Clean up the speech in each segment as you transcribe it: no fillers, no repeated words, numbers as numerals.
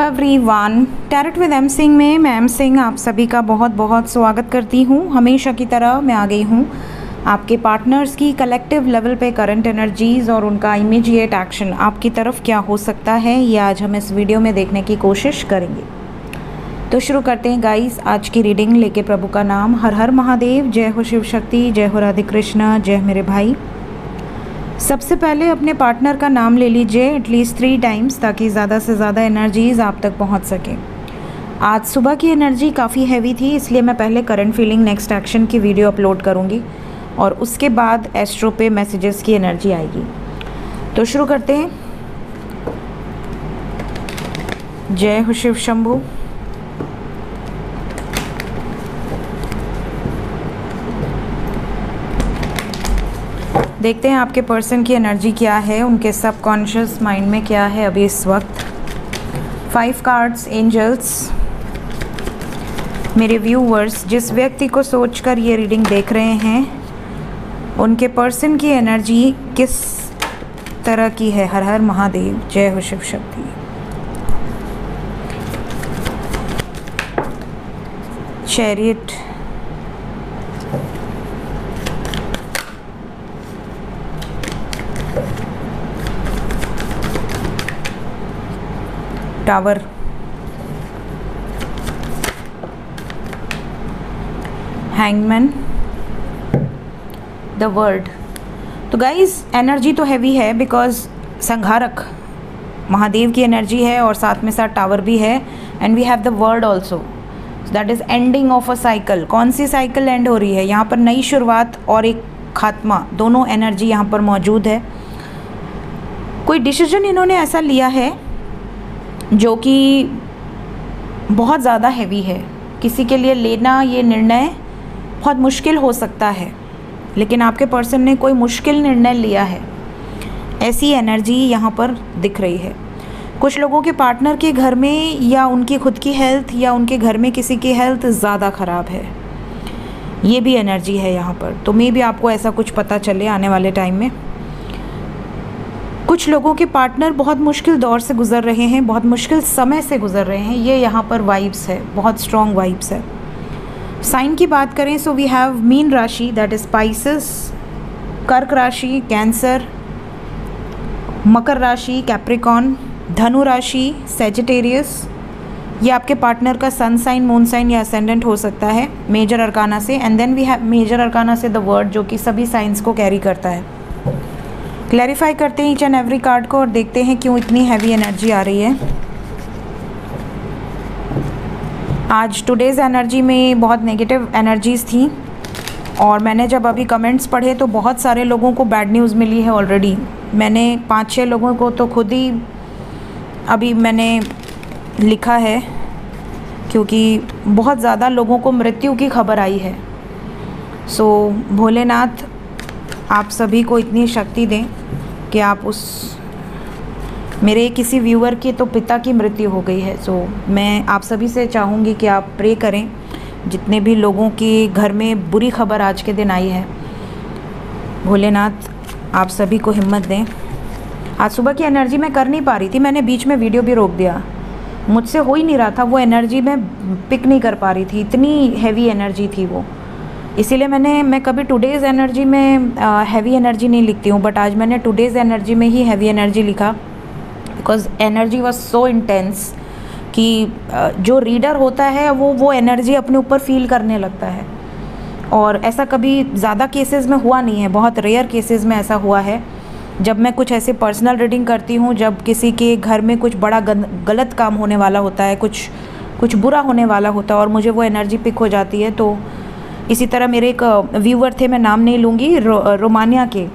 Everyone, tarot with M Singh में मैं M Singh आप सभी का बहुत बहुत स्वागत करती हूँ। हमेशा की तरह मैं आ गई हूँ आपके पार्टनर्स की कलेक्टिव लेवल पे करंट एनर्जीज़ और उनका इमीडिएट एक्शन आपकी तरफ क्या हो सकता है, ये आज हम इस वीडियो में देखने की कोशिश करेंगे। तो शुरू करते हैं गाइस आज की रीडिंग लेके प्रभु का नाम। हर हर महादेव, जय हो शिव शक्ति, जय हो राधे कृष्णा, जय मेरे भाई। सबसे पहले अपने पार्टनर का नाम ले लीजिए एटलीस्ट 3 टाइम्स ताकि ज़्यादा से ज़्यादा एनर्जीज़ आप तक पहुंच सके। आज सुबह की एनर्जी काफ़ी हैवी थी, इसलिए मैं पहले करंट फीलिंग नेक्स्ट एक्शन की वीडियो अपलोड करूंगी और उसके बाद एस्ट्रो पे मैसेजेस की एनर्जी आएगी। तो शुरू करते हैं। जय हो शिव शंभू। देखते हैं आपके पर्सन की एनर्जी क्या है, उनके सबकॉन्शियस माइंड में क्या है अभी इस वक्त। 5 कार्ड्स एंजल्स। मेरे व्यूवर्स जिस व्यक्ति को सोचकर ये रीडिंग देख रहे हैं उनके पर्सन की एनर्जी किस तरह की है। हर हर महादेव, जय हो Shiv Shakti. Chariot, tower, hangman, the world. तो गाइस एनर्जी तो हैवी है बिकॉज संहारक महादेव की एनर्जी है और साथ में साथ टावर भी है and we have the world also, that is ending of a cycle. कौन सी साइकिल एंड हो रही है यहाँ पर? नई शुरुआत और एक खात्मा, दोनों एनर्जी यहाँ पर मौजूद है। कोई डिसीजन इन्होंने ऐसा लिया है जो कि बहुत ज़्यादा हैवी है। किसी के लिए लेना ये निर्णय बहुत मुश्किल हो सकता है, लेकिन आपके पर्सन ने कोई मुश्किल निर्णय लिया है, ऐसी एनर्जी यहाँ पर दिख रही है। कुछ लोगों के पार्टनर के घर में या उनकी खुद की हेल्थ या उनके घर में किसी की हेल्थ ज़्यादा ख़राब है, ये भी एनर्जी है यहाँ पर। तो मे भी आपको ऐसा कुछ पता चले आने वाले टाइम में। कुछ लोगों के पार्टनर बहुत मुश्किल दौर से गुज़र रहे हैं, बहुत मुश्किल समय से गुज़र रहे हैं, ये यहाँ पर वाइब्स है, बहुत स्ट्रॉन्ग वाइब्स है। साइन की बात करें सो वी हैव मीन राशि दैट इज स्पाइसेस, कर्क राशि कैंसर, मकर राशि कैप्रिकॉन, धनु राशि सैजिटेरियस। ये आपके पार्टनर का सन साइन, मून साइन या असेंडेंट हो सकता है मेजर अरकाना से। And then we have major arcana से द वर्ड जो कि सभी साइंस को कैरी करता है। क्लैरिफाई करते हैं ईच एंड एवरी कार्ड को और देखते हैं क्यों इतनी हैवी एनर्जी आ रही है। आज टुडेज़ एनर्जी में बहुत नेगेटिव एनर्जीज़ थी और मैंने जब अभी कमेंट्स पढ़े तो बहुत सारे लोगों को बैड न्यूज़ मिली है ऑलरेडी। मैंने 5-6 लोगों को तो खुद ही अभी मैंने लिखा है क्योंकि बहुत ज़्यादा लोगों को मृत्यु की खबर आई है। सो भोलेनाथ आप सभी को इतनी शक्ति दें कि आप उस मेरे किसी व्यूअर के तो पिता की मृत्यु हो गई है। सो मैं आप सभी से चाहूँगी कि आप प्रे करें जितने भी लोगों के घर में बुरी खबर आज के दिन आई है। भोलेनाथ आप सभी को हिम्मत दें। आज सुबह की एनर्जी मैं कर नहीं पा रही थी, मैंने बीच में वीडियो भी रोक दिया, मुझसे हो ही नहीं रहा था, वो एनर्जी मैं पिक नहीं कर पा रही थी, इतनी हैवी एनर्जी थी वो। इसीलिए मैं कभी टुडेज़ एनर्जी में हैवी एनर्जी नहीं लिखती हूँ, बट आज मैंने टुडेज़ एनर्जी में ही हैवी एनर्जी लिखा because energy was so intense कि जो रीडर होता है वो एनर्जी अपने ऊपर फील करने लगता है। और ऐसा कभी ज़्यादा केसेस में हुआ नहीं है, बहुत रेयर केसेस में ऐसा हुआ है। जब मैं कुछ ऐसे पर्सनल रीडिंग करती हूँ, जब किसी के घर में कुछ बड़ा गलत काम होने वाला होता है, कुछ बुरा होने वाला होता है और मुझे वो एनर्जी पिक हो जाती है। तो इसी तरह मेरे एक व्यूवर थे, मैं नाम नहीं लूँगी, रोमानिया के,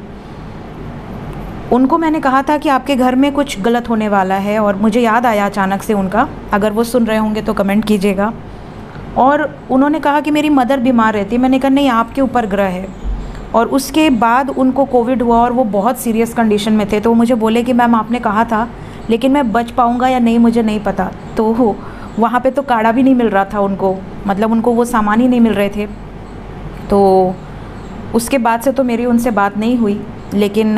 उनको मैंने कहा था कि आपके घर में कुछ गलत होने वाला है और मुझे याद आया अचानक से उनका, अगर वो सुन रहे होंगे तो कमेंट कीजिएगा। और उन्होंने कहा कि मेरी मदर बीमार रहती है, मैंने कहा नहीं आपके ऊपर ग्रह है। और उसके बाद उनको कोविड हुआ और वो बहुत सीरियस कंडीशन में थे। तो वो मुझे बोले कि मैम आपने कहा था लेकिन मैं बच पाऊँगा या नहीं मुझे नहीं पता। तो वहाँ पे तो काढ़ा भी नहीं मिल रहा था उनको, मतलब उनको वो सामान ही नहीं मिल रहे थे। तो उसके बाद से तो मेरी उनसे बात नहीं हुई, लेकिन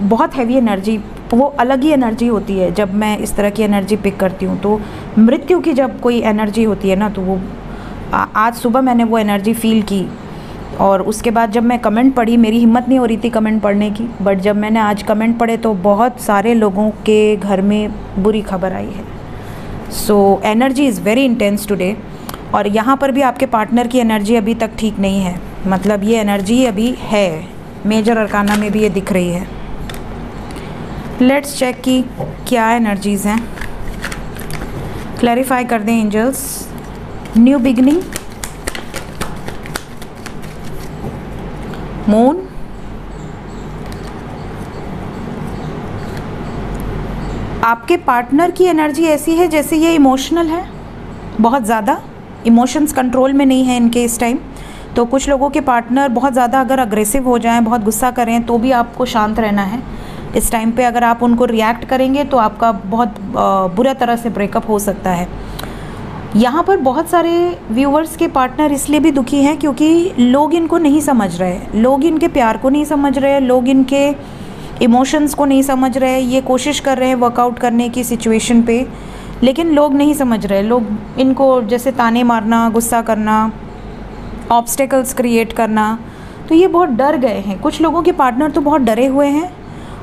बहुत हैवी एनर्जी वो अलग ही एनर्जी होती है। जब मैं इस तरह की एनर्जी पिक करती हूँ तो मृत्यु की जब कोई एनर्जी होती है ना, तो वो आज सुबह मैंने वो एनर्जी फील की। और उसके बाद जब मैं कमेंट पढ़ी, मेरी हिम्मत नहीं हो रही थी कमेंट पढ़ने की, बट जब मैंने आज कमेंट पढ़े तो बहुत सारे लोगों के घर में बुरी खबर आई है। So energy is very intense today. और यहाँ पर भी आपके पार्टनर की एनर्जी अभी तक ठीक नहीं है, मतलब ये एनर्जी अभी है, मेजर अरकाना में भी ये दिख रही है। लेट्स चेक कि क्या एनर्जीज़ हैं, क्लैरिफाई कर दें एंजल्स। न्यू बिगनिंग, मून, आपके पार्टनर की एनर्जी ऐसी है जैसे ये इमोशनल है, बहुत ज़्यादा इमोशंस कंट्रोल में नहीं है इनके इस टाइम। तो कुछ लोगों के पार्टनर बहुत ज़्यादा अगर अग्रेसिव हो जाएं, बहुत गुस्सा करें, तो भी आपको शांत रहना है इस टाइम पे। अगर आप उनको रिएक्ट करेंगे तो आपका बहुत बुरा तरह से ब्रेकअप हो सकता है। यहाँ पर बहुत सारे व्यूअर्स के पार्टनर इसलिए भी दुखी हैं क्योंकि लोग इनको नहीं समझ रहे, लोग इनके प्यार को नहीं समझ रहे, लोग इनके इमोशंस को नहीं समझ रहे। ये कोशिश कर रहे हैं वर्कआउट करने की सिचुएशन पे, लेकिन लोग नहीं समझ रहे। लोग इनको जैसे ताने मारना, गुस्सा करना, ऑब्स्टेकल्स क्रिएट करना, तो ये बहुत डर गए हैं। कुछ लोगों के पार्टनर तो बहुत डरे हुए हैं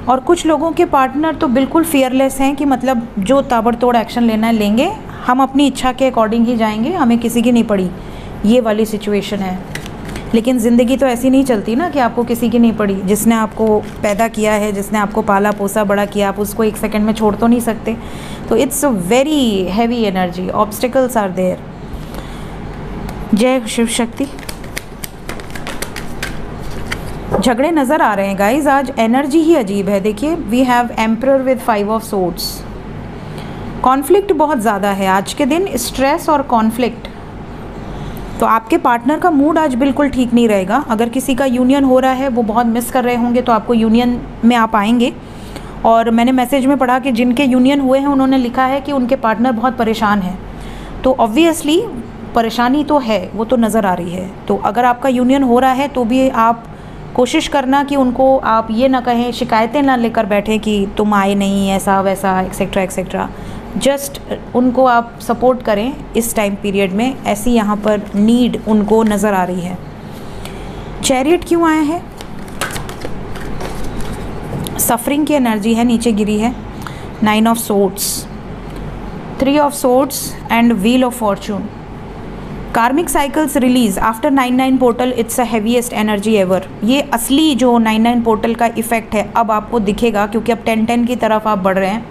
और कुछ लोगों के पार्टनर तो बिल्कुल फियरलेस हैं कि मतलब जो ताबड़तोड़ एक्शन लेना है लेंगे, हम अपनी इच्छा के अकॉर्डिंग ही जाएंगे, हमें किसी की नहीं पड़ी, ये वाली सिचुएशन है। लेकिन ज़िंदगी तो ऐसी नहीं चलती ना कि आपको किसी की नहीं पड़ी। जिसने आपको पैदा किया है, जिसने आपको पाला पोसा बड़ा किया, आप उसको एक सेकंड में छोड़ तो नहीं सकते। तो it's a very heavy energy, obstacles are there. जय शिव शक्ति। झगड़े नज़र आ रहे हैं गाइज, आज एनर्जी ही अजीब है। देखिए, we have emperor with 5 of swords. Conflict बहुत ज़्यादा है आज के दिन, स्ट्रेस और कॉन्फ्लिक्ट। तो आपके पार्टनर का मूड आज बिल्कुल ठीक नहीं रहेगा। अगर किसी का यूनियन हो रहा है, वो बहुत मिस कर रहे होंगे, तो आपको यूनियन में आप आएंगे। और मैंने मैसेज में पढ़ा कि जिनके यूनियन हुए हैं उन्होंने लिखा है कि उनके पार्टनर बहुत परेशान हैं। तो ऑब्वियसली परेशानी तो है, वो तो नज़र आ रही है। तो अगर आपका यूनियन हो रहा है तो भी आप कोशिश करना कि उनको आप ये ना कहें, शिकायतें ना लेकर बैठें कि तुम आए नहीं, ऐसा वैसा एक्सेट्रा एक्सेट्रा। जस्ट उनको आप सपोर्ट करें इस टाइम पीरियड में, ऐसी यहाँ पर नीड उनको नज़र आ रही है। चैरियट क्यों आया है? सफरिंग की एनर्जी है, नीचे गिरी है। 9 of swords, 3 of swords and wheel of fortune. Karmic cycles release after 99 portal, it's a heaviest energy ever. ये असली जो 99 पोर्टल का इफेक्ट है अब आपको दिखेगा, क्योंकि अब 10-10 की तरफ आप बढ़ रहे हैं।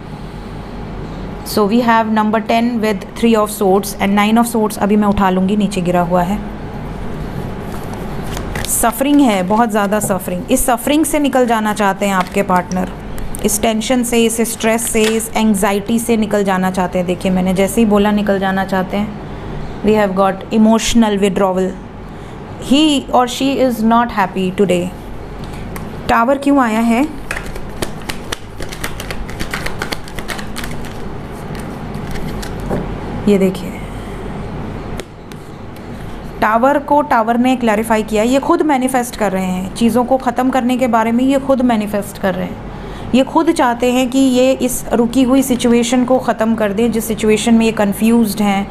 So we have number 10 with 3 of swords and 9 of swords. अभी मैं उठा लूँगी, नीचे गिरा हुआ है। सफरिंग है, बहुत ज़्यादा सफरिंग। इस सफरिंग से निकल जाना चाहते हैं आपके पार्टनर, इस टेंशन से, इस स्ट्रेस से, इस एंग्जाइटी से निकल जाना चाहते हैं। देखिए, मैंने जैसे ही बोला निकल जाना चाहते हैं। We have got emotional withdrawal. He और she is not happy today. Tower क्यों आया है? ये देखिए, टावर को टावर ने क्लैरिफाई किया। ये खुद मैनिफेस्ट कर रहे हैं चीज़ों को ख़त्म करने के बारे में, ये खुद मैनिफेस्ट कर रहे हैं। ये खुद चाहते हैं कि ये इस रुकी हुई सिचुएशन को ख़त्म कर दें, जिस सिचुएशन में ये कंफ्यूज्ड हैं,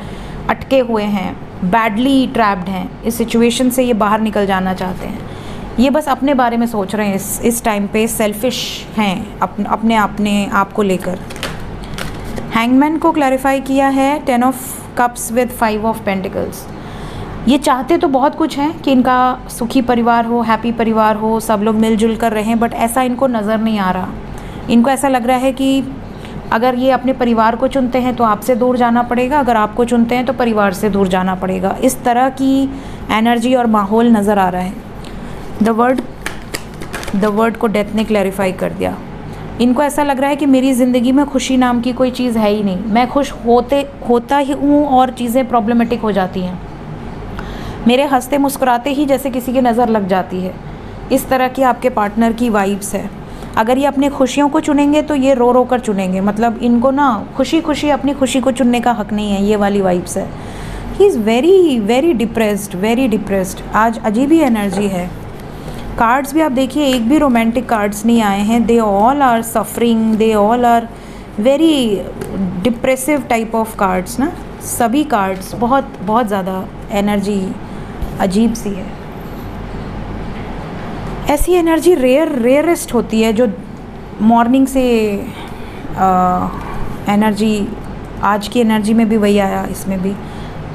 अटके हुए हैं, बैडली ट्रैप्ड हैं। इस सिचुएशन से ये बाहर निकल जाना चाहते हैं। ये बस अपने बारे में सोच रहे हैं इस टाइम पे, सेल्फिश हैं अपने आप को लेकर। हैंगमैन को क्लैरिफाई किया है 10 of cups with 5 of pentacles. ये चाहते तो बहुत कुछ हैं कि इनका सुखी परिवार हो, हैप्पी परिवार हो, सब लोग मिलजुल कर रहें, बट ऐसा इनको नज़र नहीं आ रहा। इनको ऐसा लग रहा है कि अगर ये अपने परिवार को चुनते हैं तो आपसे दूर जाना पड़ेगा, अगर आपको चुनते हैं तो परिवार से दूर जाना पड़ेगा। इस तरह की एनर्जी और माहौल नज़र आ रहा है। द वर्ड को डेथ ने क्लैरिफाई कर दिया। इनको ऐसा लग रहा है कि मेरी ज़िंदगी में खुशी नाम की कोई चीज़ है ही नहीं, मैं खुश होता ही हूँ और चीज़ें प्रॉब्लमेटिक हो जाती हैं। मेरे हंसते मुस्कुराते ही जैसे किसी की नज़र लग जाती है। इस तरह की आपके पार्टनर की वाइब्स है। अगर ये अपनी खुशियों को चुनेंगे तो ये रो रो कर चुनेंगे, मतलब इनको ना खुशी खुशी अपनी खुशी को चुनने का हक नहीं है। ये वाली वाइब्स है। He is very very depressed, very depressed. आज अजीब ही एनर्जी है। कार्ड्स भी आप देखिए, एक भी रोमांटिक कार्ड्स नहीं आए हैं। They all are suffering, they all are very depressive type of cards ना। सभी कार्ड्स बहुत बहुत ज़्यादा एनर्जी अजीब सी है। ऐसी एनर्जी रेयरेस्ट होती है जो मॉर्निंग से एनर्जी, आज की एनर्जी में भी वही आया, इसमें भी।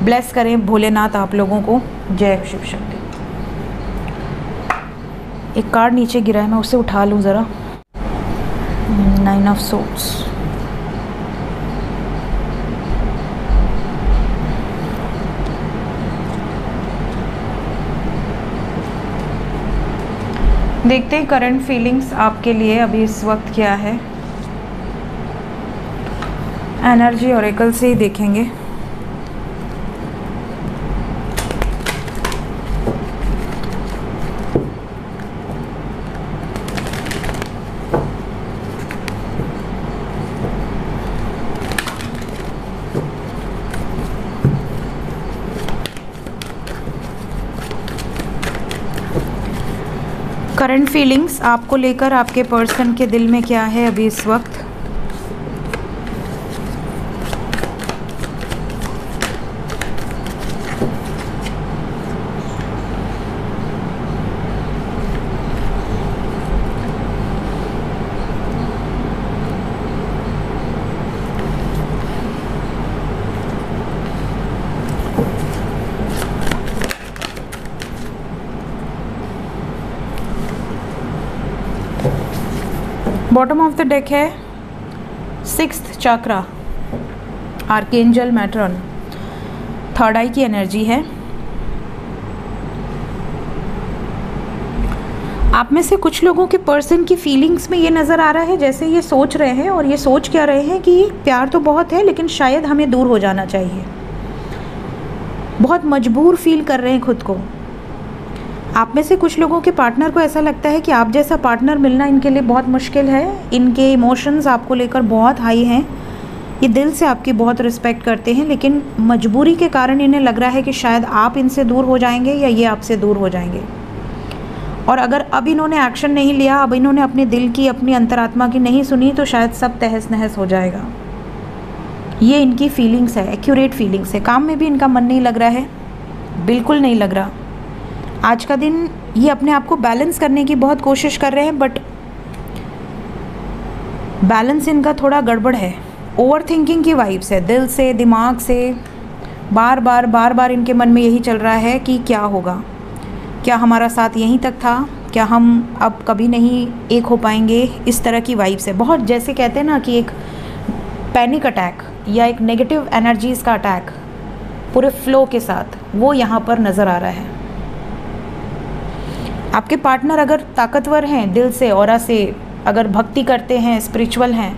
ब्लेस करें भोलेनाथ आप लोगों को। जय शिव शक्ति। एक कार्ड नीचे गिरा है, मैं उसे उठा लूँ ज़रा। 9 ऑफ सोर्ड्स। देखते हैं करंट फीलिंग्स आपके लिए अभी इस वक्त क्या है। एनर्जी ऑरेकल से ही देखेंगे। करंट फीलिंग्स आपको लेकर आपके पर्सन के दिल में क्या है अभी इस वक्त। बॉटम ऑफ द डेक है 6th चक्रा, आर्कएंजल मैट्रॉन, थर्ड आई की एनर्जी है। आप में से कुछ लोगों के पर्सन की फीलिंग्स में ये नज़र आ रहा है जैसे ये सोच रहे हैं, और ये सोच क्या रहे हैं कि प्यार तो बहुत है लेकिन शायद हमें दूर हो जाना चाहिए। बहुत मजबूर फील कर रहे हैं खुद को। आप में से कुछ लोगों के पार्टनर को ऐसा लगता है कि आप जैसा पार्टनर मिलना इनके लिए बहुत मुश्किल है। इनके इमोशंस आपको लेकर बहुत हाई हैं। ये दिल से आपकी बहुत रिस्पेक्ट करते हैं, लेकिन मजबूरी के कारण इन्हें लग रहा है कि शायद आप इनसे दूर हो जाएंगे या ये आपसे दूर हो जाएंगे। और अगर अब इन्होंने एक्शन नहीं लिया, अब इन्होंने अपने दिल की, अपनी अंतरात्मा की नहीं सुनी, तो शायद सब तहस नहस हो जाएगा। ये इनकी फीलिंग्स है, एक्यूरेट फीलिंग्स है। काम में भी इनका मन नहीं लग रहा है, बिल्कुल नहीं लग रहा। आज का दिन ये अपने आप को बैलेंस करने की बहुत कोशिश कर रहे हैं, बट बैलेंस इनका थोड़ा गड़बड़ है। ओवर थिंकिंग की वाइब्स है, दिल से, दिमाग से बार बार इनके मन में यही चल रहा है कि क्या होगा, क्या हमारा साथ यहीं तक था, क्या हम अब कभी नहीं एक हो पाएंगे। इस तरह की वाइब्स है बहुत, जैसे कहते हैं ना कि एक पैनिक अटैक या एक नेगेटिव एनर्जीज़ का अटैक पूरे फ्लो के साथ, वो यहाँ पर नज़र आ रहा है। आपके पार्टनर अगर ताकतवर हैं दिल से, ऑरा से, अगर भक्ति करते हैं, स्पिरिचुअल हैं,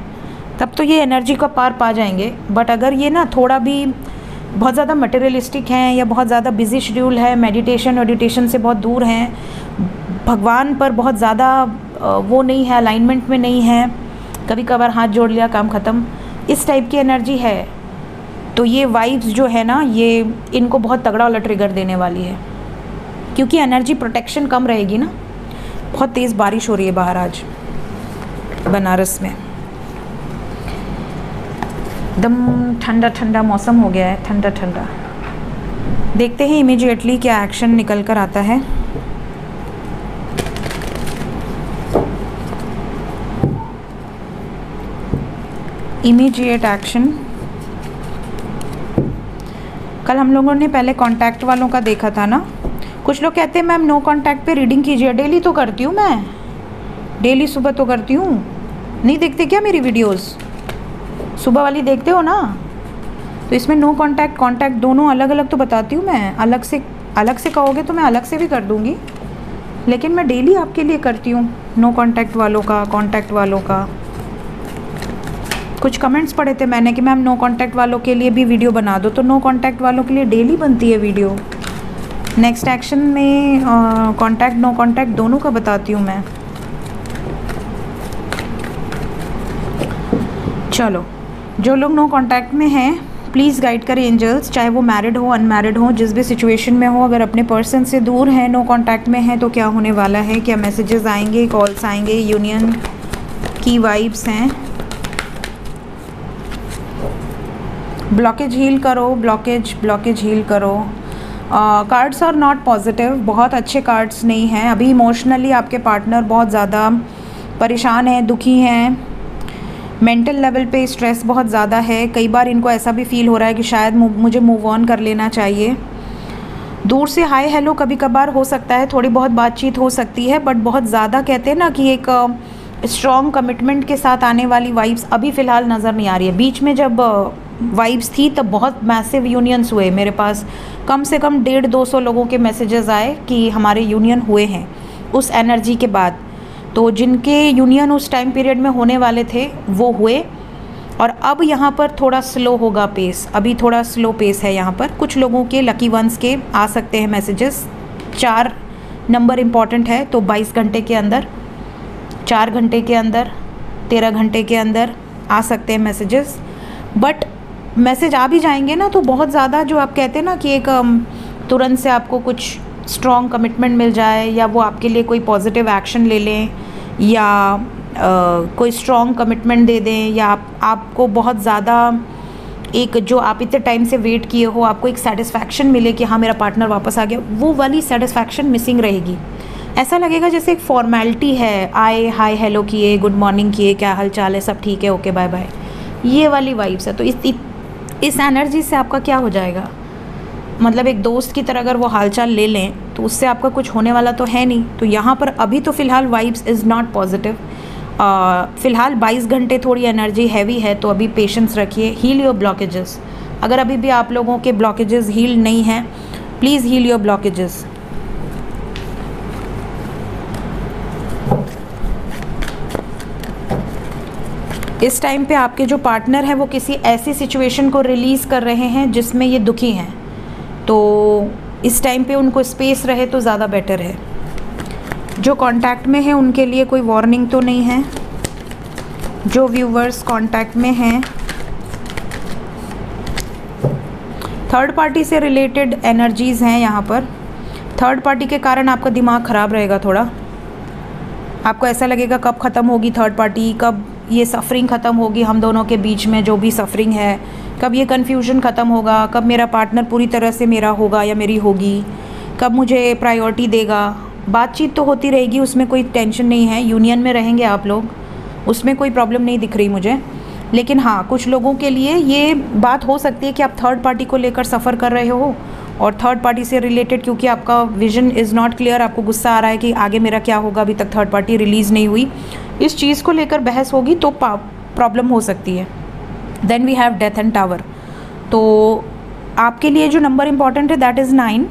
तब तो ये एनर्जी का पार पा जाएंगे। बट अगर ये ना थोड़ा भी बहुत ज़्यादा मटेरियलिस्टिक हैं या बहुत ज़्यादा बिजी शेड्यूल है, मेडिटेशन से बहुत दूर हैं, भगवान पर बहुत ज़्यादा वो नहीं है, अलाइनमेंट में नहीं है, कभी कभार हाथ जोड़ लिया काम ख़त्म, इस टाइप की एनर्जी है, तो ये वाइब्स जो है ना, ये इनको बहुत तगड़ा वाला ट्रिगर देने वाली है। क्योंकि एनर्जी प्रोटेक्शन कम रहेगी ना। बहुत तेज़ बारिश हो रही है बाहर आज बनारस में, एकदम ठंडा ठंडा मौसम हो गया है, ठंडा ठंडा। देखते हैं इमीडिएटली क्या एक्शन निकल कर आता है। Immediate action. कल हम लोगों ने पहले कांटेक्ट वालों का देखा था ना। कुछ लोग कहते हैं मैम नो कांटेक्ट पे रीडिंग कीजिए। डेली तो करती हूँ मैं, डेली सुबह तो करती हूँ। नहीं देखते क्या मेरी वीडियोस? सुबह वाली देखते हो ना? तो इसमें नो कांटेक्ट, कांटेक्ट दोनों अलग अलग तो बताती हूँ मैं। अलग से कहोगे तो मैं अलग से भी कर दूँगी, लेकिन मैं डेली आपके लिए करती हूँ नो कांटेक्ट वालों का, कांटेक्ट वालों का। कुछ कमेंट्स पढ़े थे मैंने कि मैम नो कांटेक्ट वालों के लिए भी वीडियो बना दो, तो नो कांटेक्ट वालों के लिए डेली बनती है वीडियो। नेक्स्ट एक्शन में कांटेक्ट नो कांटेक्ट दोनों का बताती हूँ मैं। चलो, जो लोग नो कांटेक्ट में हैं प्लीज़ गाइड करें एंजल्स, चाहे वो मैरिड हो अनमैरिड हो, जिस भी सिचुएशन में हो, अगर अपने पर्सन से दूर हैं, नो कांटेक्ट में हैं, तो क्या होने वाला है, क्या मैसेजेस आएंगे, कॉल्स आएंगे, यूनियन की वाइब्स हैं। ब्लॉकेज हील करो, ब्लॉकेज हील करो। कार्ड्स आर नॉट पॉजिटिव, बहुत अच्छे कार्ड्स नहीं हैं अभी। इमोशनली आपके पार्टनर बहुत ज़्यादा परेशान हैं, दुखी हैं, मेंटल लेवल पे स्ट्रेस बहुत ज़्यादा है। कई बार इनको ऐसा भी फील हो रहा है कि शायद मुझे मूव ऑन कर लेना चाहिए। दूर से हाय हेलो कभी कभार हो सकता है, थोड़ी बहुत बातचीत हो सकती है, बट बहुत ज़्यादा कहते हैं ना कि एक स्ट्रॉन्ग कमिटमेंट के साथ आने वाली वाइब्स अभी फ़िलहाल नज़र नहीं आ रही है। बीच में जब वाइब्स थी तब बहुत मैसिव यूनियंस हुए, मेरे पास कम से कम 150-200 लोगों के मैसेजेस आए कि हमारे यूनियन हुए हैं उस एनर्जी के बाद। तो जिनके यूनियन उस टाइम पीरियड में होने वाले थे वो हुए, और अब यहाँ पर थोड़ा स्लो होगा पेस, अभी थोड़ा स्लो पेस है यहाँ पर। कुछ लोगों के लकी वंस के आ सकते हैं मैसेजेस, 4 नंबर इम्पॉर्टेंट है, तो 22 घंटे के अंदर, 4 घंटे के अंदर, 13 घंटे के अंदर आ सकते हैं मैसेजेस। बट मैसेज आ भी जाएंगे ना तो बहुत ज़्यादा जो आप कहते हैं ना कि एक तुरंत से आपको कुछ स्ट्रॉन्ग कमिटमेंट मिल जाए, या वो आपके लिए कोई पॉजिटिव एक्शन ले लें, या कोई स्ट्रॉन्ग कमिटमेंट दे दें, या आपको बहुत ज़्यादा एक जो आप इतने टाइम से वेट किए हो, आपको एक सेटिस्फैक्शन मिले कि हाँ मेरा पार्टनर वापस आ गया, वो वाली सेटिस्फैक्शन मिसिंग रहेगी। ऐसा लगेगा जैसे एक फॉर्मेलिटी है, आए हाय हेलो किए, गुड मॉर्निंग किए, क्या हाल चाल है, सब ठीक है, ओके बाय बाय, ये वाली वाइब्स है। तो इस एनर्जी से आपका क्या हो जाएगा, मतलब एक दोस्त की तरह अगर वो हालचाल ले लें तो उससे आपका कुछ होने वाला तो है नहीं। तो यहाँ पर अभी तो फ़िलहाल वाइब्स इज़ नॉट पॉजिटिव। फ़िलहाल 22 घंटे थोड़ी एनर्जी हैवी है, तो अभी पेशेंस रखिए। हील योर ब्लॉकेजेस, अगर अभी भी आप लोगों के ब्लॉकेजेस हील नहीं हैं, प्लीज़ हील योर ब्लॉकेजेस। इस टाइम पे आपके जो पार्टनर हैं वो किसी ऐसी सिचुएशन को रिलीज़ कर रहे हैं जिसमें ये दुखी हैं, तो इस टाइम पे उनको स्पेस रहे तो ज़्यादा बेटर है। जो कांटेक्ट में है उनके लिए कोई वार्निंग तो नहीं है। जो व्यूवर्स कांटेक्ट में हैं, थर्ड पार्टी से रिलेटेड एनर्जीज़ हैं यहाँ पर। थर्ड पार्टी के कारण आपका दिमाग ख़राब रहेगा थोड़ा, आपको ऐसा लगेगा कब ख़त्म होगी थर्ड पार्टी, कब ये सफरिंग ख़त्म होगी हम दोनों के बीच में जो भी सफरिंग है, कब ये कन्फ्यूजन ख़त्म होगा, कब मेरा पार्टनर पूरी तरह से मेरा होगा या मेरी होगी, कब मुझे प्रायोरिटी देगा। बातचीत तो होती रहेगी, उसमें कोई टेंशन नहीं है, यूनियन में रहेंगे आप लोग, उसमें कोई प्रॉब्लम नहीं दिख रही मुझे। लेकिन हाँ, कुछ लोगों के लिए ये बात हो सकती है कि आप थर्ड पार्टी को लेकर सफ़र कर रहे हो, और थर्ड पार्टी से रिलेटेड क्योंकि आपका विजन इज़ नॉट क्लियर, आपको गुस्सा आ रहा है कि आगे मेरा क्या होगा, अभी तक थर्ड पार्टी रिलीज़ नहीं हुई, इस चीज़ को लेकर बहस होगी तो प्रॉब्लम हो सकती है। Then we have death and tower. तो आपके लिए जो नंबर इम्पॉर्टेंट है दैट इज़ 9।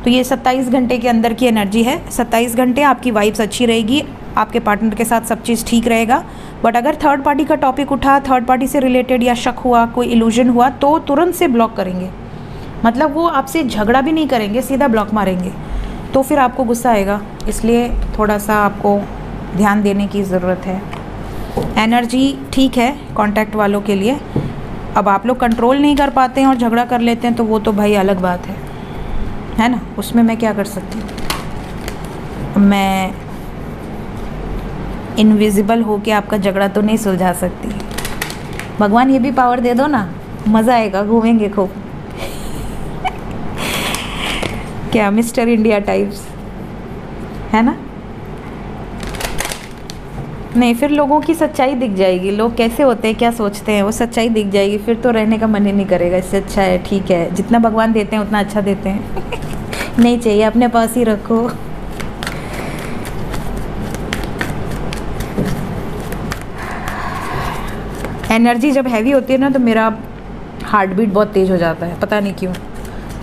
तो ये 27 घंटे के अंदर की एनर्जी है। 27 घंटे आपकी वाइब्स अच्छी रहेगी, आपके पार्टनर के साथ सब चीज़ ठीक रहेगा। बट अगर थर्ड पार्टी का टॉपिक उठा, थर्ड पार्टी से रिलेटेड या शक हुआ, कोई इल्यूजन हुआ, तो तुरंत से ब्लॉक करेंगे। मतलब वो आपसे झगड़ा भी नहीं करेंगे, सीधा ब्लॉक मारेंगे, तो फिर आपको गुस्सा आएगा। इसलिए थोड़ा सा आपको ध्यान देने की ज़रूरत है। एनर्जी ठीक है कांटेक्ट वालों के लिए। अब आप लोग कंट्रोल नहीं कर पाते हैं और झगड़ा कर लेते हैं तो वो तो भाई अलग बात है ना, उसमें मैं क्या कर सकती हूँ। मैं इनविजिबल हो के आपका झगड़ा तो नहीं सुलझा सकती। भगवान ये भी पावर दे दो ना, मज़ा आएगा, घूमेंगे खूब। क्या मिस्टर इंडिया टाइप्स है ना। नहीं, फिर लोगों की सच्चाई दिख जाएगी, लोग कैसे होते हैं, क्या सोचते हैं, वो सच्चाई दिख जाएगी, फिर तो रहने का मन ही नहीं करेगा। इससे अच्छा है ठीक है, जितना भगवान देते हैं उतना अच्छा देते हैं। नहीं चाहिए, अपने पास ही रखो। एनर्जी जब हैवी होती है ना तो मेरा हार्ट बीट बहुत तेज़ हो जाता है, पता नहीं क्यों।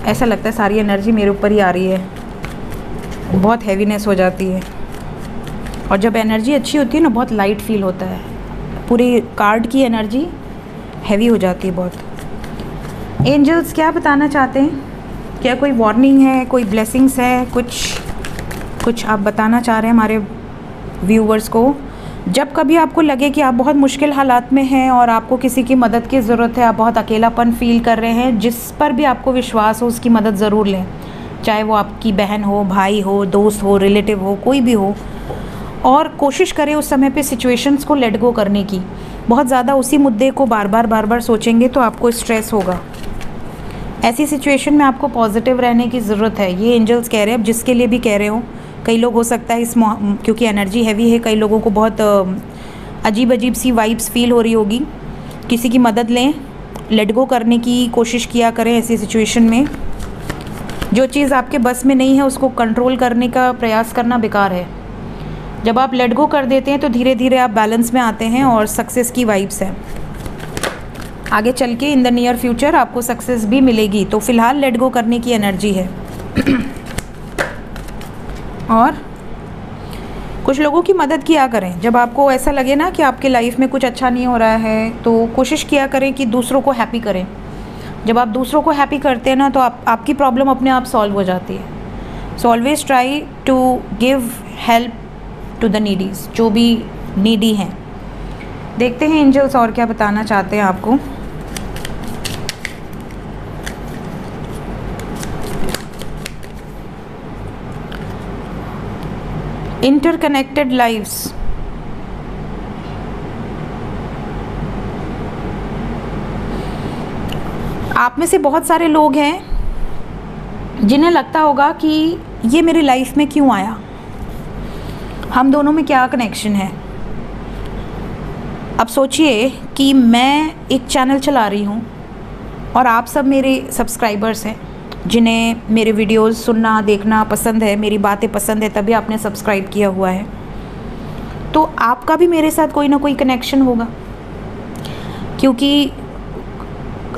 ऐसा लगता है सारी एनर्जी मेरे ऊपर ही आ रही है, बहुत हैवीनेस हो जाती है। और जब एनर्जी अच्छी होती है ना, बहुत लाइट फील होता है, पूरी कार्ड की एनर्जी हैवी हो जाती है बहुत। एंजल्स क्या बताना चाहते हैं, क्या कोई वार्निंग है, कोई ब्लेसिंग्स है, कुछ आप बताना चाह रहे हैं हमारे व्यूवर्स को। जब कभी आपको लगे कि आप बहुत मुश्किल हालात में हैं और आपको किसी की मदद की ज़रूरत है, आप बहुत अकेलापन फ़ील कर रहे हैं, जिस पर भी आपको विश्वास हो उसकी मदद ज़रूर लें, चाहे वो आपकी बहन हो, भाई हो, दोस्त हो, रिलेटिव हो, कोई भी हो। और कोशिश करें उस समय पे सिचुएशंस को लेट गो करने की। बहुत ज़्यादा उसी मुद्दे को बार बार सोचेंगे तो आपको स्ट्रेस होगा। ऐसी सिचुएशन में आपको पॉजिटिव रहने की ज़रूरत है, ये एंजल्स कह रहे हैं। अब जिसके लिए भी कह रहे हो, कई लोग हो सकता है इस क्योंकि एनर्जी हैवी है, कई लोगों को बहुत अजीब अजीब सी वाइब्स फील हो रही होगी। किसी की मदद लें, लेट गो करने की कोशिश किया करें ऐसी सिचुएशन में। जो चीज़ आपके बस में नहीं है उसको कंट्रोल करने का प्रयास करना बेकार है। जब आप लेट गो कर देते हैं तो धीरे धीरे आप बैलेंस में आते हैं और सक्सेस की वाइब्स है। आगे चल के इन द नियर फ्यूचर आपको सक्सेस भी मिलेगी। तो फ़िलहाल लेट गो करने की एनर्जी है। और कुछ लोगों की मदद किया करें। जब आपको ऐसा लगे ना कि आपके लाइफ में कुछ अच्छा नहीं हो रहा है, तो कोशिश किया करें कि दूसरों को हैप्पी करें। जब आप दूसरों को हैप्पी करते हैं ना, तो आपकी प्रॉब्लम अपने आप सॉल्व हो जाती है। So always try to give help to the needies, जो भी नीडी हैं। देखते हैं एंजल्स और क्या बताना चाहते हैं आपको। Interconnected lives. आप में से बहुत सारे लोग हैं जिन्हें लगता होगा कि ये मेरी लाइफ में क्यों आया, हम दोनों में क्या कनेक्शन है। अब सोचिए कि मैं एक चैनल चला रही हूँ और आप सब मेरे सब्सक्राइबर्स हैं, जिन्हें मेरे वीडियोस सुनना देखना पसंद है, मेरी बातें पसंद है, तभी आपने सब्सक्राइब किया हुआ है। तो आपका भी मेरे साथ कोई ना कोई कनेक्शन होगा, क्योंकि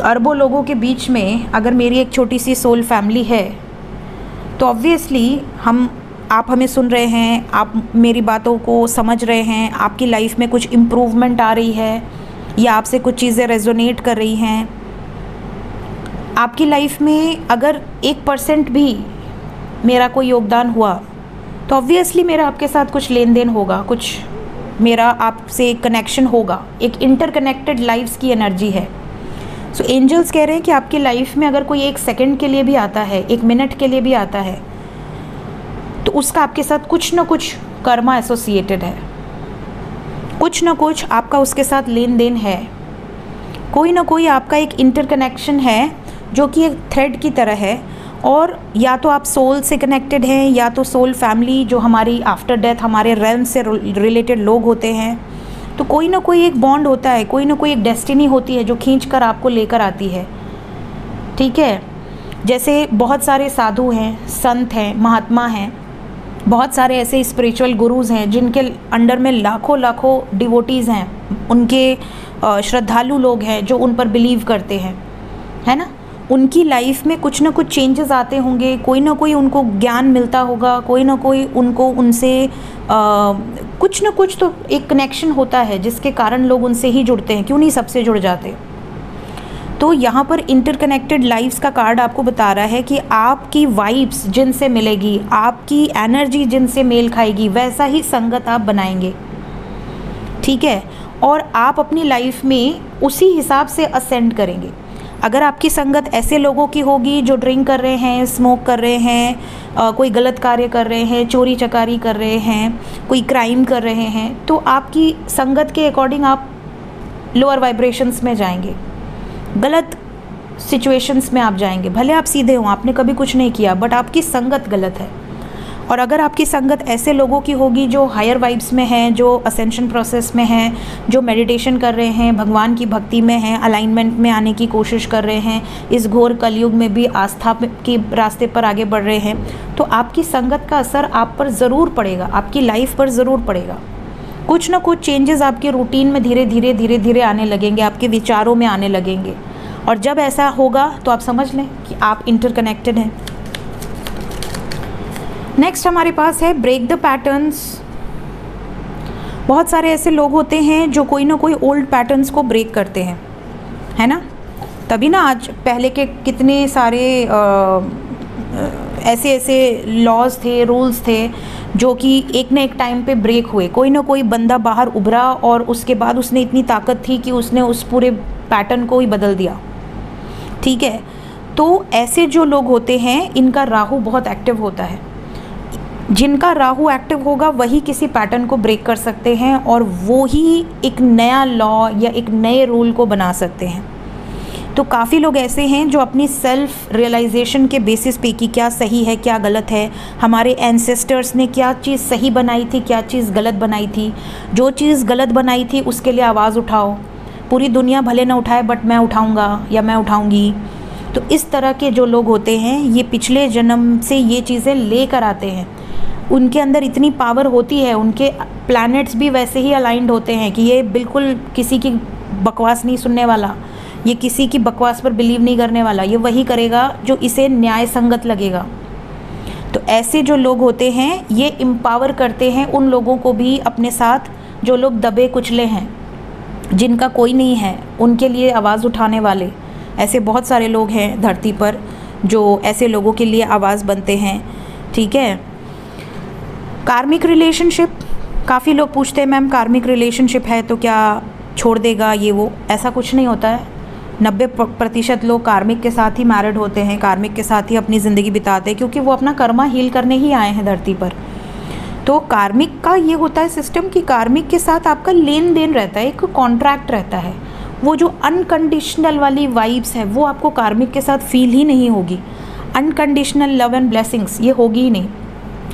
अरबों लोगों के बीच में अगर मेरी एक छोटी सी सोल फैमिली है, तो ऑब्वियसली आप हमें सुन रहे हैं, आप मेरी बातों को समझ रहे हैं, आपकी लाइफ में कुछ इम्प्रूवमेंट आ रही है या आपसे कुछ चीज़ें रेजोनेट कर रही हैं। आपकी लाइफ में अगर 1% भी मेरा कोई योगदान हुआ, तो ऑब्वियसली मेरा आपके साथ कुछ लेन देन होगा, कुछ मेरा आपसे कनेक्शन होगा। एक इंटरकनेक्टेड लाइफ्स की एनर्जी है। सो एंजल्स कह रहे हैं कि आपकी लाइफ में अगर कोई 1 सेकंड के लिए भी आता है, 1 मिनट के लिए भी आता है, तो उसका आपके साथ कुछ ना कुछ कर्मा एसोसिएटेड है, कुछ ना कुछ आपका उसके साथ लेन देन है, कोई ना कोई आपका एक इंटरकनेक्शन है जो कि एक थ्रेड की तरह है। और या तो आप सोल से कनेक्टेड हैं, या तो सोल फैमिली जो हमारी आफ्टर डेथ हमारे रेल्म से रिलेटेड लोग होते हैं। तो कोई ना कोई एक बॉन्ड होता है, कोई ना कोई एक डेस्टिनी होती है जो खींच कर आपको लेकर आती है। ठीक है, जैसे बहुत सारे साधु हैं, संत हैं, महात्मा हैं, बहुत सारे ऐसे स्पिरिचुअल गुरुज़ हैं जिनके अंडर में लाखों लाखों डिवोटीज़ हैं, उनके श्रद्धालु लोग हैं जो उन पर बिलीव करते हैं, है ना। उनकी लाइफ में कुछ ना कुछ चेंजेस आते होंगे, कोई ना कोई उनको ज्ञान मिलता होगा, कोई ना कोई उनको उनसे कुछ ना कुछ तो एक कनेक्शन होता है जिसके कारण लोग उनसे ही जुड़ते हैं। क्यों नहीं सबसे जुड़ जाते। तो यहाँ पर इंटरकनेक्टेड लाइफ्स का कार्ड आपको बता रहा है कि आपकी वाइब्स जिनसे मिलेगी, आपकी एनर्जी जिनसे मेल खाएगी, वैसा ही संगत आप बनाएंगे। ठीक है, और आप अपनी लाइफ में उसी हिसाब से असेंड करेंगे। अगर आपकी संगत ऐसे लोगों की होगी जो ड्रिंक कर रहे हैं, स्मोक कर रहे हैं, कोई गलत कार्य कर रहे हैं, चोरी चकारी कर रहे हैं, कोई क्राइम कर रहे हैं, तो आपकी संगत के अकॉर्डिंग आप लोअर वाइब्रेशंस में जाएंगे, गलत सिचुएशंस में आप जाएंगे। भले आप सीधे हों, आपने कभी कुछ नहीं किया, बट आपकी संगत गलत है। और अगर आपकी संगत ऐसे लोगों की होगी जो हायर वाइब्स में हैं, जो असेंशन प्रोसेस में हैं, जो मेडिटेशन कर रहे हैं, भगवान की भक्ति में हैं, अलाइनमेंट में आने की कोशिश कर रहे हैं, इस घोर कलयुग में भी आस्था के रास्ते पर आगे बढ़ रहे हैं, तो आपकी संगत का असर आप पर ज़रूर पड़ेगा, आपकी लाइफ पर ज़रूर पड़ेगा। कुछ ना कुछ चेंजेस आपके रूटीन में धीरे धीरे आने लगेंगे, आपके विचारों में आने लगेंगे। और जब ऐसा होगा तो आप समझ लें कि आप इंटरकनेक्टेड हैं। नेक्स्ट हमारे पास है ब्रेक द पैटर्न्स। बहुत सारे ऐसे लोग होते हैं जो कोई ना कोई ओल्ड पैटर्न्स को ब्रेक करते हैं, है ना। तभी ना आज पहले के कितने सारे ऐसे ऐसे लॉज थे, रूल्स थे जो कि एक ना एक टाइम पे ब्रेक हुए। कोई ना कोई बंदा बाहर उभरा और उसके बाद उसने इतनी ताकत थी कि उसने उस पूरे पैटर्न को ही बदल दिया। ठीक है, तो ऐसे जो लोग होते हैं इनका राहु बहुत एक्टिव होता है। जिनका राहु एक्टिव होगा वही किसी पैटर्न को ब्रेक कर सकते हैं और वो ही एक नया लॉ या एक नए रूल को बना सकते हैं। तो काफ़ी लोग ऐसे हैं जो अपनी सेल्फ रियलाइजेशन के बेसिस पे कि क्या सही है क्या गलत है, हमारे एंसेस्टर्स ने क्या चीज़ सही बनाई थी क्या चीज़ गलत बनाई थी, जो चीज़ गलत बनाई थी उसके लिए आवाज़ उठाओ। पूरी दुनिया भले ना उठाए बट मैं उठाऊंगा या मैं उठाऊंगी। तो इस तरह के जो लोग होते हैं ये पिछले जन्म से ये चीज़ें ले कर आते हैं। उनके अंदर इतनी पावर होती है, उनके प्लैनेट्स भी वैसे ही अलाइंड होते हैं कि ये बिल्कुल किसी की बकवास नहीं सुनने वाला, ये किसी की बकवास पर बिलीव नहीं करने वाला, ये वही करेगा जो इसे न्याय संगत लगेगा। तो ऐसे जो लोग होते हैं ये एम्पावर करते हैं उन लोगों को भी अपने साथ जो लोग दबे कुचले हैं, जिनका कोई नहीं है, उनके लिए आवाज़ उठाने वाले। ऐसे बहुत सारे लोग हैं धरती पर जो ऐसे लोगों के लिए आवाज़ बनते हैं। ठीक है, कार्मिक रिलेशनशिप, काफ़ी लोग पूछते हैं मैम कार्मिक रिलेशनशिप है तो क्या छोड़ देगा ये वो, ऐसा कुछ नहीं होता है। 90% लोग कार्मिक के साथ ही मैरिड होते हैं, कार्मिक के साथ ही अपनी ज़िंदगी बिताते हैं, क्योंकि वो अपना कर्मा हील करने ही आए हैं धरती पर। तो कार्मिक का ये होता है सिस्टम कि कार्मिक के साथ आपका लेन देन रहता है, एक कॉन्ट्रैक्ट रहता है। वो जो अनकंडीशनल वाली वाइब्स है वो आपको कार्मिक के साथ फील ही नहीं होगी। अनकंडीशनल लव एंड ब्लेसिंग्स ये होगी ही नहीं।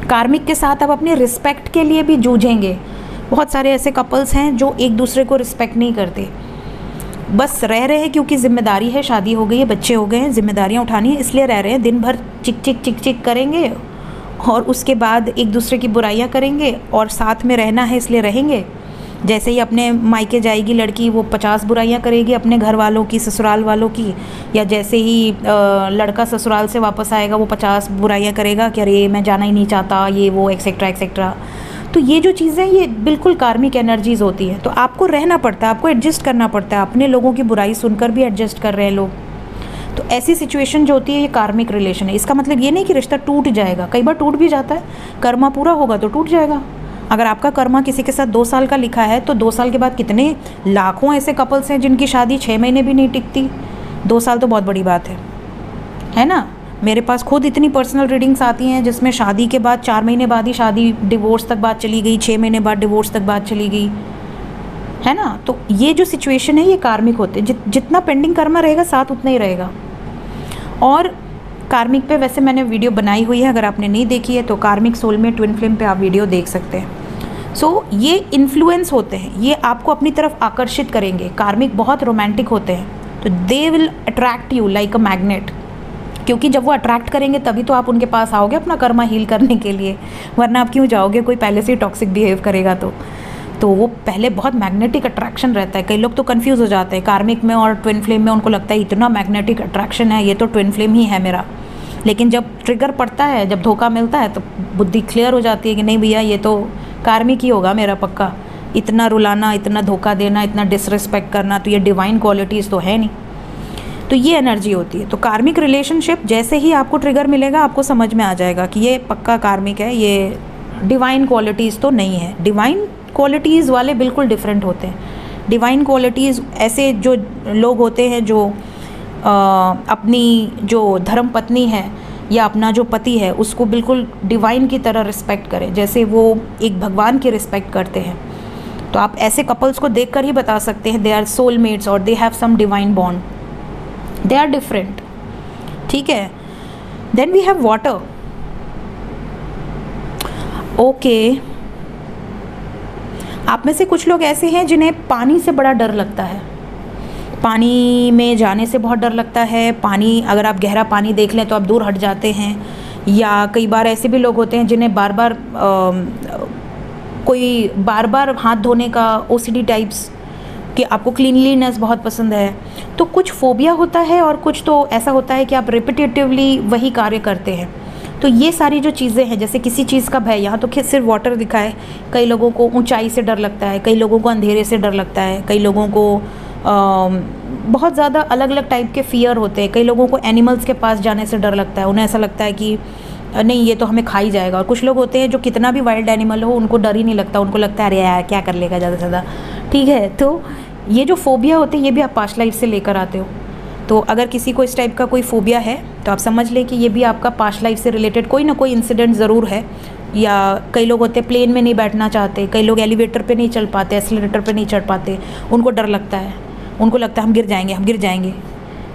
कार्मिक के साथ आप अपने रिस्पेक्ट के लिए भी जूझेंगे। बहुत सारे ऐसे कपल्स हैं जो एक दूसरे को रिस्पेक्ट नहीं करते, बस रह रहे हैं क्योंकि जिम्मेदारी है, शादी हो गई है, बच्चे हो गए हैं, जिम्मेदारियां उठानी है इसलिए रह रहे हैं। दिन भर चिक चिक चिक चिक करेंगे और उसके बाद एक दूसरे की बुराइयां करेंगे और साथ में रहना है इसलिए रहेंगे। जैसे ही अपने मायके जाएगी लड़की वो 50 बुराइयां करेगी अपने घर वालों की, ससुराल वालों की, या जैसे ही लड़का ससुराल से वापस आएगा वो 50 बुराइयां करेगा कि अरे मैं जाना ही नहीं चाहता, ये वो एक्सेट्रा एक्सेट्रा। तो ये जो चीज़ें ये बिल्कुल कार्मिक एनर्जीज़ होती हैं। तो आपको रहना पड़ता है, आपको एडजस्ट करना पड़ता है। अपने लोगों की बुराई सुनकर भी एडजस्ट कर रहे हैं लोग। तो ऐसी सिचुएशन जो होती है ये कार्मिक रिलेशन है। इसका मतलब ये नहीं कि रिश्ता टूट जाएगा, कई बार टूट भी जाता है, कर्मा पूरा होगा तो टूट जाएगा। अगर आपका कर्मा किसी के साथ 2 साल का लिखा है तो 2 साल के बाद कितने लाखों ऐसे कपल्स हैं जिनकी शादी 6 महीने भी नहीं टिकती। 2 साल तो बहुत बड़ी बात है ना। मेरे पास खुद इतनी पर्सनल रीडिंग्स आती हैं जिसमें शादी के बाद 4 महीने बाद ही शादी डिवोर्स तक बात चली गई, 6 महीने बाद डिवोर्स तक बात चली गई, है ना। तो ये जो सिचुएशन है ये कार्मिक होते हैं। जितना पेंडिंग कर्मा रहेगा साथ उतना ही रहेगा। और कार्मिक पे वैसे मैंने वीडियो बनाई हुई है, अगर आपने नहीं देखी है तो कार्मिक सोलमेट ट्विन फ्लेम पे आप वीडियो देख सकते हैं। सो ये इन्फ्लुएंस होते हैं, ये आपको अपनी तरफ आकर्षित करेंगे। कार्मिक बहुत रोमांटिक होते हैं, तो they will attract you like a magnet, क्योंकि जब वो अट्रैक्ट करेंगे तभी तो आप उनके पास आओगे अपना कर्मा हील करने के लिए, वरना आप क्यों जाओगे। कोई पहले से ही टॉक्सिक बिहेव करेगा तो वो पहले बहुत मैग्नेटिक अट्रैक्शन रहता है। कई लोग तो कंफ्यूज हो जाते हैं कार्मिक में और ट्विन फ्लेम में, उनको लगता है इतना मैग्नेटिक अट्रैक्शन है, ये तो ट्विन फ्लेम ही है मेरा। लेकिन जब ट्रिगर पड़ता है, जब धोखा मिलता है तो बुद्धि क्लियर हो जाती है कि नहीं भैया ये तो कार्मिक ही होगा मेरा पक्का। इतना रुलाना, इतना धोखा देना, इतना डिसरिस्पेक्ट करना, तो ये डिवाइन क्वालिटीज़ तो है नहीं। तो ये एनर्जी होती है। तो कार्मिक रिलेशनशिप जैसे ही आपको ट्रिगर मिलेगा आपको समझ में आ जाएगा कि ये पक्का कार्मिक है, ये डिवाइन क्वालिटीज़ तो नहीं है। डिवाइन क्वालिटीज़ वाले बिल्कुल डिफरेंट होते हैं। डिवाइन क्वालिटीज़ ऐसे जो लोग होते हैं जो अपनी जो धर्म पत्नी है या अपना जो पति है उसको बिल्कुल डिवाइन की तरह रिस्पेक्ट करें, जैसे वो एक भगवान की रिस्पेक्ट करते हैं। तो आप ऐसे कपल्स को देखकर ही बता सकते हैं दे आर सोलमेट्स और they have some divine bond, they are different. ठीक है, then we have water. Okay, आप में से कुछ लोग ऐसे हैं जिन्हें पानी से बड़ा डर लगता है, पानी में जाने से बहुत डर लगता है। पानी, अगर आप गहरा पानी देख लें तो आप दूर हट जाते हैं। या कई बार ऐसे भी लोग होते हैं जिन्हें बार बार हाथ धोने का ओसीडी टाइप्स, कि आपको क्लीनलीनेस बहुत पसंद है। तो कुछ फोबिया होता है और कुछ तो ऐसा होता है कि आप रिपीटेटिवली वही कार्य करते हैं। तो ये सारी जो चीज़ें हैं, जैसे किसी चीज़ का भय, यहाँ तो सिर्फ वाटर दिखा है। कई लोगों को ऊंचाई से डर लगता है, कई लोगों को अंधेरे से डर लगता है, कई लोगों को बहुत ज़्यादा अलग अलग टाइप के फियर होते हैं। कई लोगों को एनिमल्स के पास जाने से डर लगता है, उन्हें ऐसा लगता है कि नहीं ये तो हमें खा ही जाएगा। और कुछ लोग होते हैं जो कितना भी वाइल्ड एनिमल हो उनको डर ही नहीं लगता, उनको लगता है अरे यार क्या कर लेगा ज़्यादा से ज़्यादा, ठीक है। तो ये जो फोबिया होते हैं ये भी आप पास्ट लाइफ से लेकर आते हो। तो अगर किसी को इस टाइप का कोई फोबिया है तो आप समझ लें कि ये भी आपका पास्ट लाइफ से रिलेटेड कोई ना कोई इंसिडेंट ज़रूर है। या कई लोग होते हैं प्लेन में नहीं बैठना चाहते, कई लोग एलिवेटर पे नहीं चल पाते, एक्सीलरेटर पे नहीं चढ़ पाते, उनको डर लगता है, उनको लगता है हम गिर जाएंगे, हम गिर जाएंगे।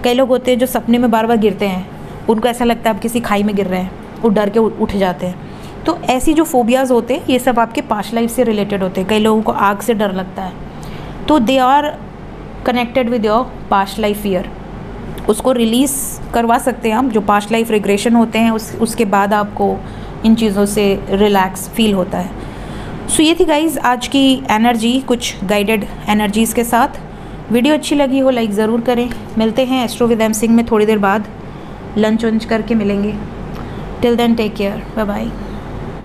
कई लोग होते हैं जो सपने में बार बार गिरते हैं, उनको ऐसा लगता है आप किसी खाई में गिर रहे हैं, वो डर के उठ जाते हैं। तो ऐसी जो फोबियाज़ होते हैं ये सब आपके पास्ट लाइफ से रिलेटेड होते हैं। कई लोगों को आग से डर लगता है, तो they are connected with your past life fear. उसको रिलीज़ करवा सकते हैं हम, जो पास्ट लाइफ रिग्रेशन होते हैं उसके बाद आपको इन चीज़ों से रिलैक्स फील होता है। सो ये थी गाइज़ आज की एनर्जी, कुछ गाइडेड एनर्जीज़ के साथ। वीडियो अच्छी लगी हो लाइक ज़रूर करें। मिलते हैं एस्ट्रो विद एम सिंह में थोड़ी देर बाद, लंच वंच करके मिलेंगे। Till then take care, bye bye.